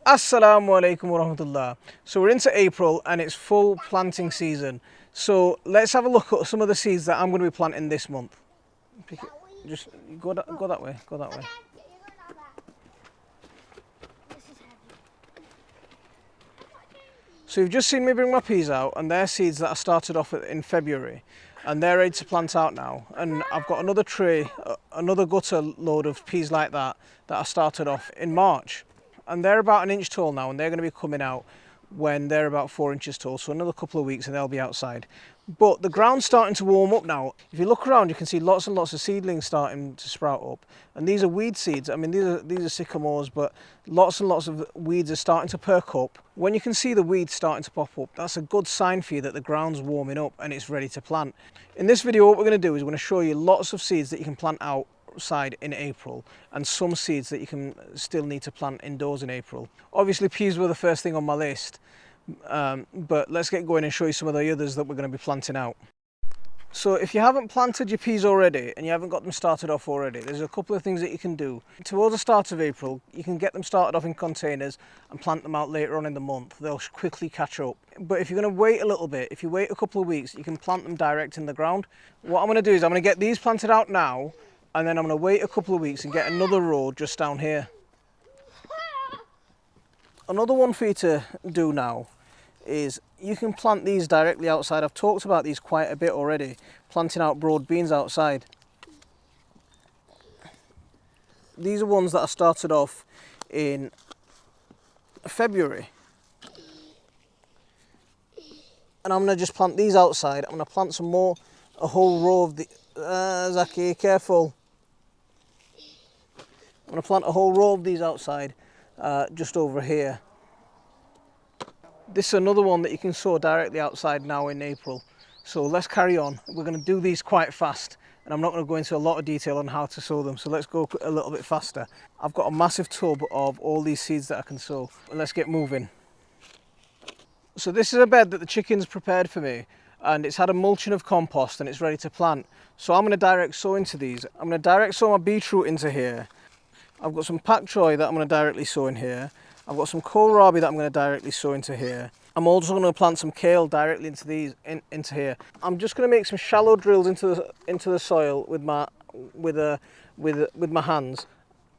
Assalamu alaikum wa rahmatullah. So we're into April and it's full planting season. So let's have a look at some of the seeds that I'm going to be planting this month. Pick it. Just go that way. Go that way. So you've just seen me bring my peas out, and they're seeds that I started off in February, and they're ready to plant out now. And I've got another tray, another gutter load of peas like that I started off in March. And they're about an inch tall now, and they're going to be coming out when they're about 4 inches tall. So another couple of weeks and they'll be outside. But the ground's starting to warm up now. If you look around, you can see lots and lots of seedlings starting to sprout up. And these are weed seeds. I mean, these are sycamores, but lots and lots of weeds are starting to perk up. When you can see the weeds starting to pop up, that's a good sign for you that the ground's warming up and it's ready to plant. In this video, what we're going to do is we're going to show you lots of seeds that you can plant outside in April, and some seeds that you can still need to plant indoors in April. Obviously, peas were the first thing on my list. But let's get going and show you some of the others that we're going to be planting out. So if you haven't planted your peas already and you haven't got them started off already, there's a couple of things that you can do. Towards the start of April, you can get them started off in containers and plant them out later on in the month. They'll quickly catch up. But if you're going to wait a little bit, if you wait a couple of weeks, you can plant them direct in the ground. What I'm going to do is I'm going to get these planted out now, and then I'm going to wait a couple of weeks and get another row just down here. Another one for you to do now is you can plant these directly outside. I've talked about these quite a bit already, planting out broad beans outside. These are ones that I started off in February. And I'm going to just plant these outside. I'm going to plant some more, a whole row of the... Zaki, careful. I'm going to plant a whole row of these outside, just over here. This is another one that you can sow directly outside now in April. So let's carry on. We're going to do these quite fast, and I'm not going to go into a lot of detail on how to sow them. So let's go a little bit faster. I've got a massive tub of all these seeds that I can sow. Let's get moving. So this is a bed that the chickens prepared for me, and it's had a mulching of compost and it's ready to plant. So I'm going to direct sow into these. I'm going to direct sow my beetroot into here. I've got some patron that I'm going to directly sow in here. I've got some kohlrabi that I'm going to directly sow into here. I'm also going to plant some kale directly into these, into here. I'm just going to make some shallow drills into the soil with my hands,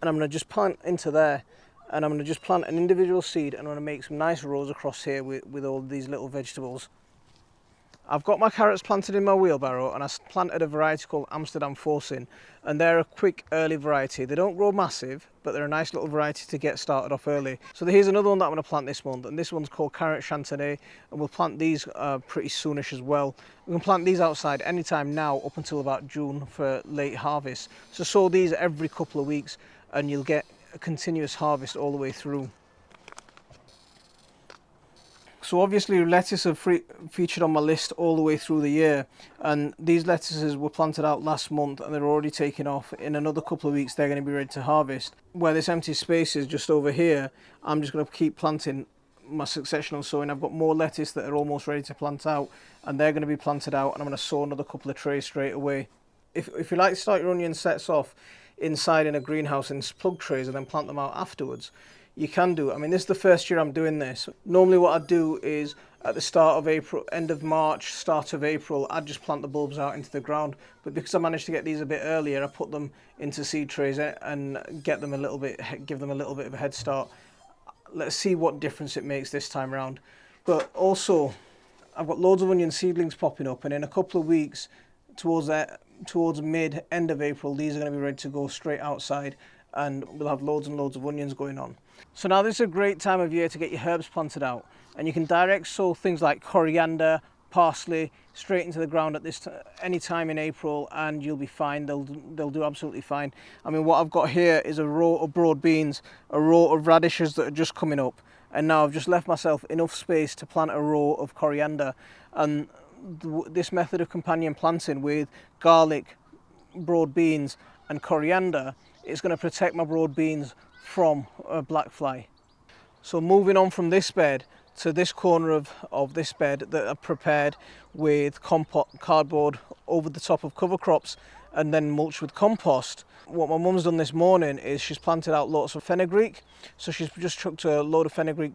and I'm going to just plant into there, and I'm going to just plant an individual seed, and I'm going to make some nice rows across here with all these little vegetables. I've got my carrots planted in my wheelbarrow, and I planted a variety called Amsterdam Forcing, and they're a quick early variety. They don't grow massive, but they're a nice little variety to get started off early. So here's another one that I'm going to plant this month, and this one's called Carrot Chantenay, and we'll plant these pretty soonish as well. We can plant these outside anytime now up until about June for late harvest. So sow these every couple of weeks and you'll get a continuous harvest all the way through. So obviously lettuce have featured on my list all the way through the year, and these lettuces were planted out last month and they're already taking off. In another couple of weeks they're going to be ready to harvest. Where this empty space is just over here, I'm just going to keep planting my successional sowing. I've got more lettuce that are almost ready to plant out, and they're going to be planted out, and I'm going to sow another couple of trays straight away. If you like to start your onion sets off inside in a greenhouse in plug trays and then plant them out afterwards, you can do it. I mean, this is the first year I'm doing this. Normally what I'd do is at the start of April, end of March, start of April, I'd just plant the bulbs out into the ground. But because I managed to get these a bit earlier, I put them into seed trays and give them a little bit of a head start. Let's see what difference it makes this time around. But also, I've got loads of onion seedlings popping up, and in a couple of weeks, towards mid-end of April, these are going to be ready to go straight outside, and we'll have loads and loads of onions going on. So now this is a great time of year to get your herbs planted out, and you can direct sow things like coriander, parsley straight into the ground at any time in April, and you'll be fine. They'll do absolutely fine. I mean, what I've got here is a row of broad beans, a row of radishes that are just coming up, and now I've just left myself enough space to plant a row of coriander. And this method of companion planting with garlic, broad beans and coriander is going to protect my broad beans from black fly. So moving on from this bed to this corner of this bed that I've prepared with cardboard over the top of cover crops, and then mulch with compost. What my mum's done this morning is she's planted out lots of fenugreek. So she's just chucked a load of fenugreek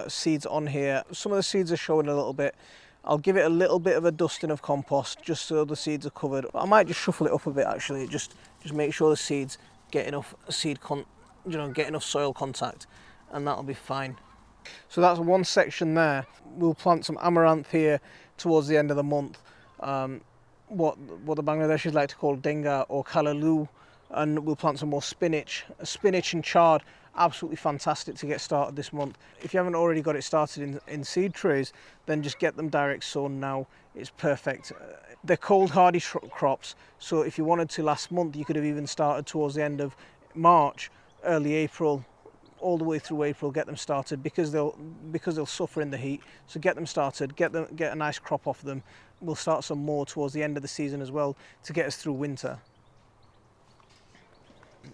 seeds on here. Some of the seeds are showing a little bit. I'll give it a little bit of a dusting of compost just so the seeds are covered. I might just shuffle it up a bit actually, just make sure the seeds get enough get enough soil contact, and that'll be fine. So that's one section there. We'll plant some amaranth here towards the end of the month. What the Bangladeshis like to call denga or kalaloo, and we'll plant some more spinach. Spinach and chard, absolutely fantastic to get started this month. If you haven't already got it started in seed trays, then just get them direct sown now. It's perfect. They're cold hardy crops, so if you wanted to last month, you could have even started towards the end of March, early April, all the way through April. Get them started because they'll suffer in the heat. So get them started, get a nice crop off them. We'll start some more towards the end of the season as well to get us through winter.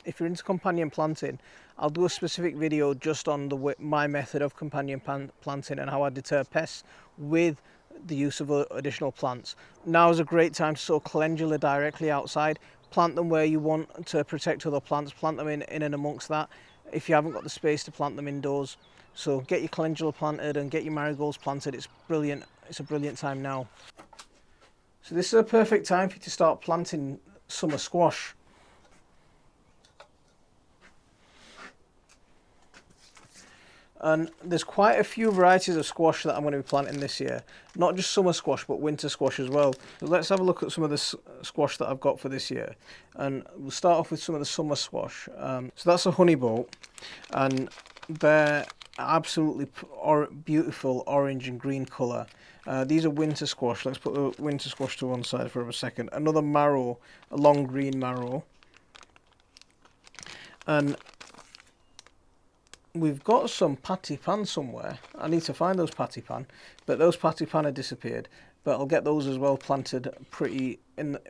If you're into companion planting, I'll do a specific video just on my method of companion planting and how I deter pests with the use of additional plants. Now is a great time to sow calendula directly outside. Plant them where you want to protect other plants. Plant them in and amongst that if you haven't got the space to plant them indoors. So get your calendula planted and get your marigolds planted. It's brilliant. It's a brilliant time now. So this is a perfect time for you to start planting summer squash. And there's quite a few varieties of squash that I'm going to be planting this year. Not just summer squash, but winter squash as well. So let's have a look at some of the squash that I've got for this year. And we'll start off with some of the summer squash. So that's a honey boat, and they're absolutely beautiful orange and green colour. These are winter squash. Let's put the winter squash to one side for a second. Another marrow, a long green marrow. And we've got some patty pan somewhere. I need to find those patty pan, but those patty pan have disappeared. But I'll get those as well planted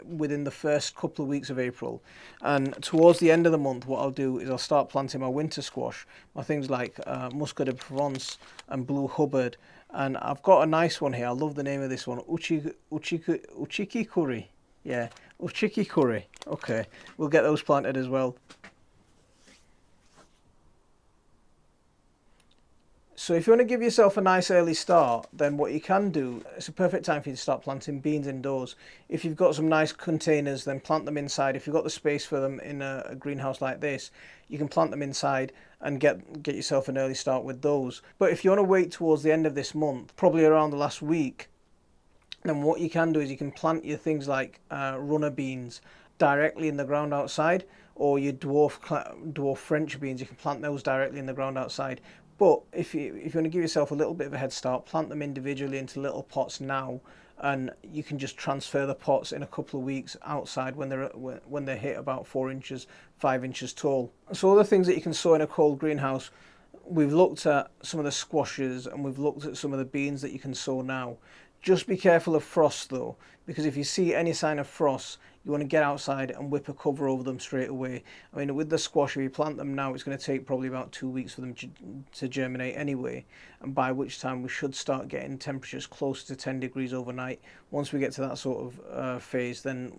within the first couple of weeks of April. And towards the end of the month, what I'll do is I'll start planting my winter squash, my things like Muscat de Provence and Blue Hubbard. And I've got a nice one here. I love the name of this one, Uchiki Curry. Yeah, Uchiki Curry. Okay, we'll get those planted as well. So if you want to give yourself a nice early start, then what you can do, it's a perfect time for you to start planting beans indoors. If you've got some nice containers, then plant them inside. If you've got the space for them in a greenhouse like this, you can plant them inside and get yourself an early start with those. But if you want to wait towards the end of this month, probably around the last week, then what you can do is you can plant your things like runner beans directly in the ground outside, or your dwarf French beans, you can plant those directly in the ground outside. But if you want to give yourself a little bit of a head start, plant them individually into little pots now, and you can just transfer the pots in a couple of weeks outside when they hit about 4 inches, 5 inches tall. So other things that you can sow in a cold greenhouse, we've looked at some of the squashes and we've looked at some of the beans that you can sow now. Just be careful of frost though, because if you see any sign of frost, you want to get outside and whip a cover over them straight away. I mean, with the squash, if you plant them now, it's going to take probably about 2 weeks for them to germinate anyway, and by which time we should start getting temperatures close to 10 degrees overnight. Once we get to that sort of phase, then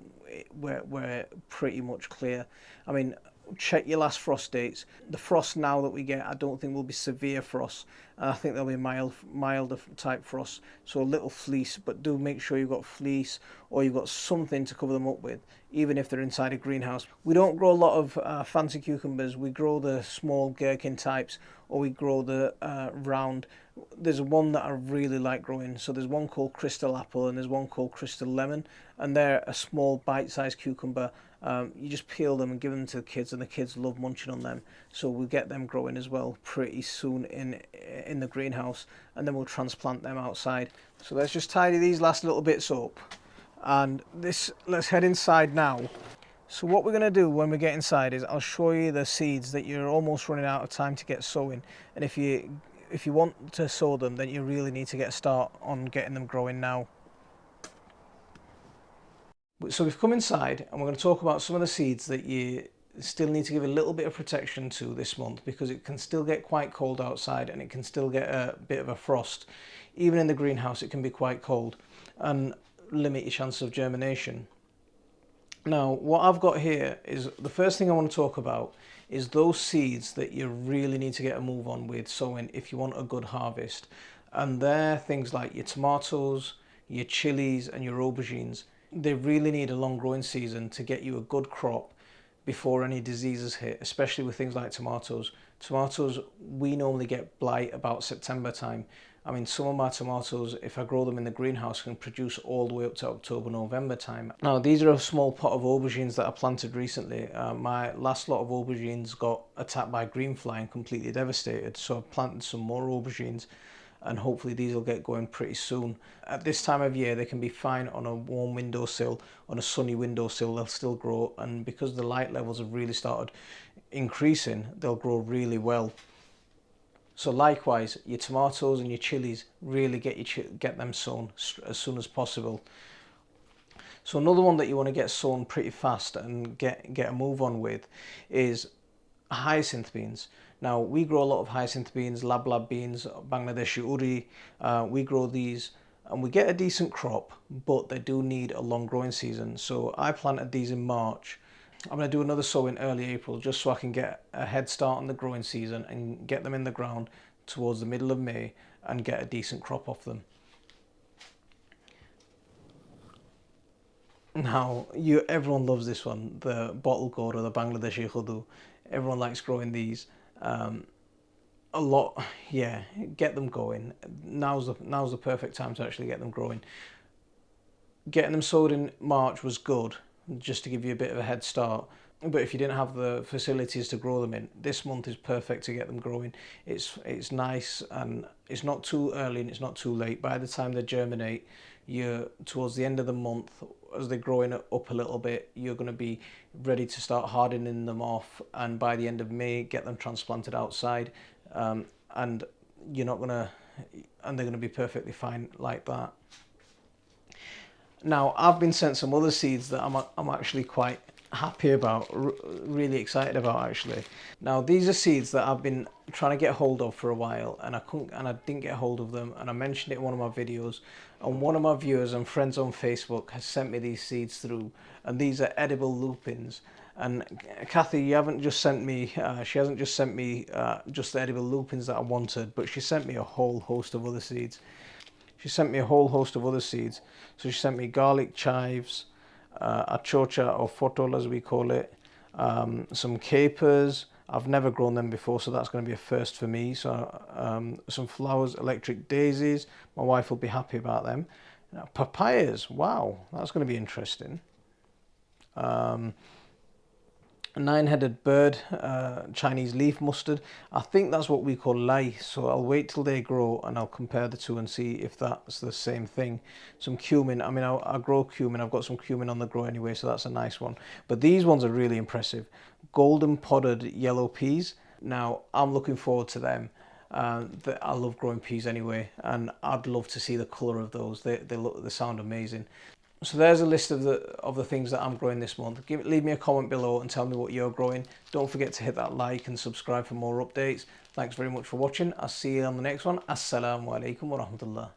we're pretty much clear. I mean, check your last frost dates. The frost now that we get, I don't think will be severe frost. I think they'll be milder type frost. So a little fleece, but do make sure you've got fleece or you've got something to cover them up with, even if they're inside a greenhouse. We don't grow a lot of fancy cucumbers. We grow the small gherkin types, or we grow the round. There's one that I really like growing. So there's one called Crystal Apple and there's one called Crystal Lemon, and they're a small bite-sized cucumber. You just peel them and give them to the kids, and the kids love munching on them. So we'll get them growing as well pretty soon in the greenhouse, and then we'll transplant them outside. So let's just tidy these last little bits up, and let's head inside now. So what we're going to do when we get inside is I'll show you the seeds that you're almost running out of time to get sowing, and if you want to sow them, then you really need to get a start on getting them growing now. So we've come inside and we're going to talk about some of the seeds that you still need to give a little bit of protection to this month, because it can still get quite cold outside and it can still get a bit of a frost. Even in the greenhouse it can be quite cold and limit your chance of germination. Now, what I've got here is the first thing I want to talk about is those seeds that you really need to get a move on with sowing if you want a good harvest. And they're things like your tomatoes, your chilies, and your aubergines. They really need a long growing season to get you a good crop before any diseases hit, especially with things like tomatoes. Tomatoes, we normally get blight about September time. I mean, some of my tomatoes, if I grow them in the greenhouse, can produce all the way up to October, November time. Now, these are a small pot of aubergines that I planted recently. My last lot of aubergines got attacked by green fly and completely devastated. So I've planted some more aubergines, and hopefully these will get going pretty soon. At this time of year, they can be fine on a warm windowsill, on a sunny windowsill, they'll still grow, and because the light levels have really started increasing, they'll grow really well. So likewise, your tomatoes and your chilies, really get them sown as soon as possible. So another one that you want to get sown pretty fast and get a move on with is hyacinth beans. Now, we grow a lot of hyacinth beans, lab beans, Bangladeshi uri. We grow these and we get a decent crop, but they do need a long growing season. So I planted these in March. I'm going to do another sow in early April just so I can get a head start on the growing season and get them in the ground towards the middle of May and get a decent crop off them. Now, everyone loves this one, the bottle gourd or the Bangladeshi khudu. Everyone likes growing these. A lot, yeah, get them going. Now's the perfect time to actually get them growing. Getting them sowed in March was good, just to give you a bit of a head start. But if you didn't have the facilities to grow them in, this month is perfect to get them growing. It's nice and it's not too early and it's not too late. By the time they germinate, you're towards the end of the month, as they're growing up a little bit, you're going to be ready to start hardening them off, and by the end of May, get them transplanted outside, and you're not gonna, and they're going to be perfectly fine like that. Now, I've been sent some other seeds that I'm actually quite happy about, really excited about actually. Now, these are seeds that I've been trying to get hold of for a while, and I didn't get hold of them, and I mentioned it in one of my videos, and one of my viewers and friends on Facebook has sent me these seeds through, and these are edible lupins. And Kathy, you haven't just sent me, she hasn't just sent me just the edible lupins that I wanted, but she sent me a whole host of other seeds. She sent me a whole host of other seeds. So she sent me garlic chives, achocha or fotol as we call it, some capers. I've never grown them before, so that's going to be a first for me. So some flowers, electric daisies. My wife will be happy about them. Papayas, wow, that's going to be interesting. A nine-headed bird, Chinese leaf mustard. I think that's what we call lai, so I'll wait till they grow and I'll compare the two and see if that's the same thing. Some cumin, I mean, I grow cumin, I've got some cumin on the grow anyway, so that's a nice one. But these ones are really impressive. Golden podded yellow peas. Now, I'm looking forward to them. I love growing peas anyway, and I'd love to see the colour of those. They sound amazing. So there's a list of the things that I'm growing this month. Leave me a comment below and tell me what you're growing. Don't forget to hit that like and subscribe for more updates. Thanks very much for watching. I'll see you on the next one. Assalamu alaikum wa rahmatullah.